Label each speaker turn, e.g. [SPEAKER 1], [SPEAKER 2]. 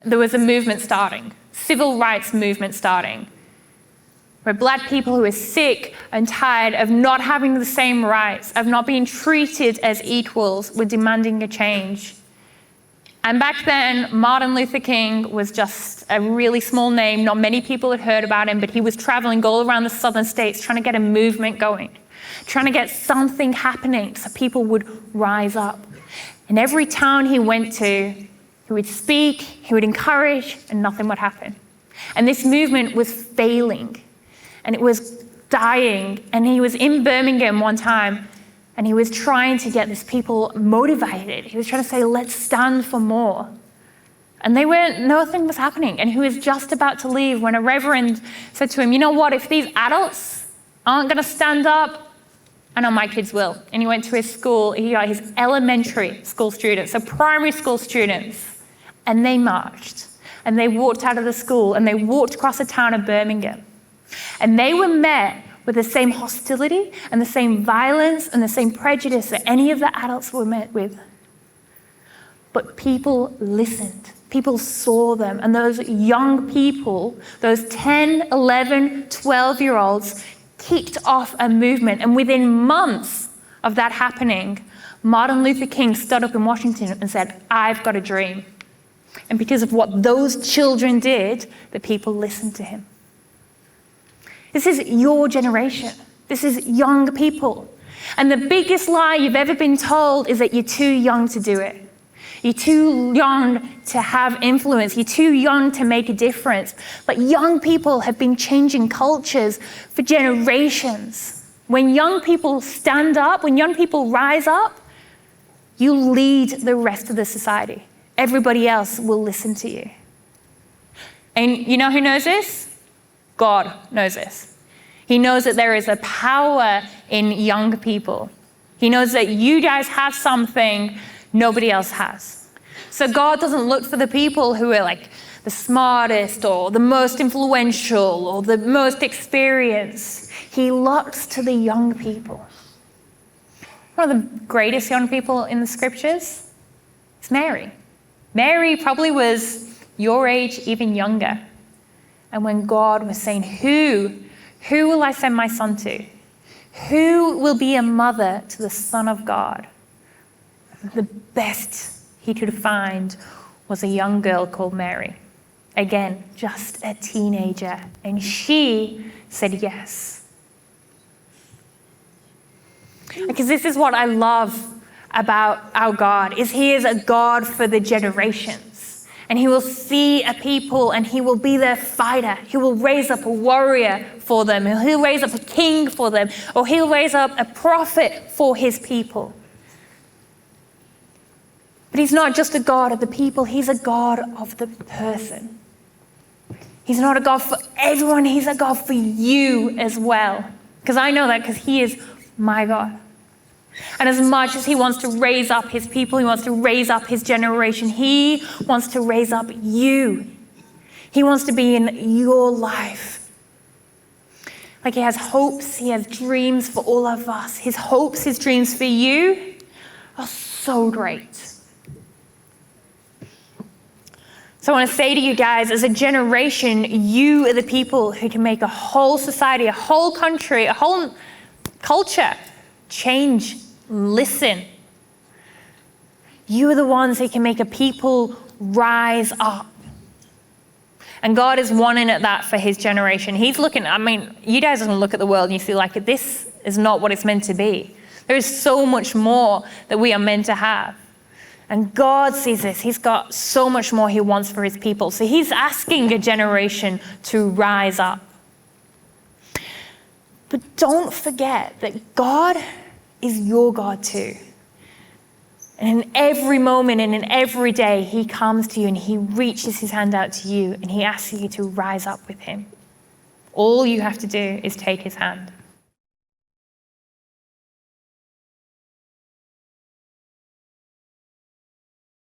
[SPEAKER 1] there was a movement starting, civil rights movement starting, where black people who were sick and tired of not having the same rights, of not being treated as equals, were demanding a change. And back then, Martin Luther King was just a really small name. Not many people had heard about him, but he was traveling all around the southern states trying to get a movement going, trying to get something happening so people would rise up. And every town he went to, he would speak, he would encourage, and nothing would happen. And this movement was failing, and it was dying. And he was in Birmingham one time, and he was trying to get these people motivated. He was trying to say, let's stand for more. And nothing was happening. And he was just about to leave when a reverend said to him, you know what, if these adults aren't going to stand up, I know my kids will. And he went to his school, he got his elementary school students, so primary school students, and they marched. And they walked out of the school, and they walked across the town of Birmingham. And they were met with the same hostility and the same violence and the same prejudice that any of the adults were met with. But people listened. People saw them. And those young people, those 10, 11, 12-year-olds, kicked off a movement. And within months of that happening, Martin Luther King stood up in Washington and said, I've got a dream. And because of what those children did, the people listened to him. This is your generation. This is young people. And the biggest lie you've ever been told is that you're too young to do it. You're too young to have influence. You're too young to make a difference. But young people have been changing cultures for generations. When young people stand up, when young people rise up, you lead the rest of the society. Everybody else will listen to you. And you know who knows this? God knows this. He knows that there is a power in young people. He knows that you guys have something nobody else has. So God doesn't look for the people who are like the smartest or the most influential or the most experienced. He looks to the young people. One of the greatest young people in the scriptures is Mary. Mary probably was your age, even younger. And when God was saying, who will I send my son to? Who will be a mother to the Son of God? The best he could find was a young girl called Mary. Again, just a teenager. And she said yes. Because this is what I love about our God, is he is a God for the generations. And he will see a people and he will be their fighter. He will raise up a warrior for them. He'll raise up a king for them. Or he'll raise up a prophet for his people. But he's not just a God of the people. He's a God of the person. He's not a God for everyone. He's a God for you as well. Because I know that because he is my God. And as much as he wants to raise up his people, he wants to raise up his generation, he wants to raise up you. He wants to be in your life. Like he has hopes, he has dreams for all of us. His hopes, his dreams for you are so great. So I want to say to you guys, as a generation, you are the people who can make a whole society, a whole country, a whole culture change. Listen. You are the ones who can make a people rise up. And God is wanting at that for his generation. He's looking, you guys can look at the world and you see like, this is not what it's meant to be. There is so much more that we are meant to have. And God sees this. He's got so much more he wants for his people. So he's asking a generation to rise up. But don't forget that God is your God too. And in every moment and in every day, he comes to you and he reaches his hand out to you and he asks you to rise up with him. All you have to do is take his hand.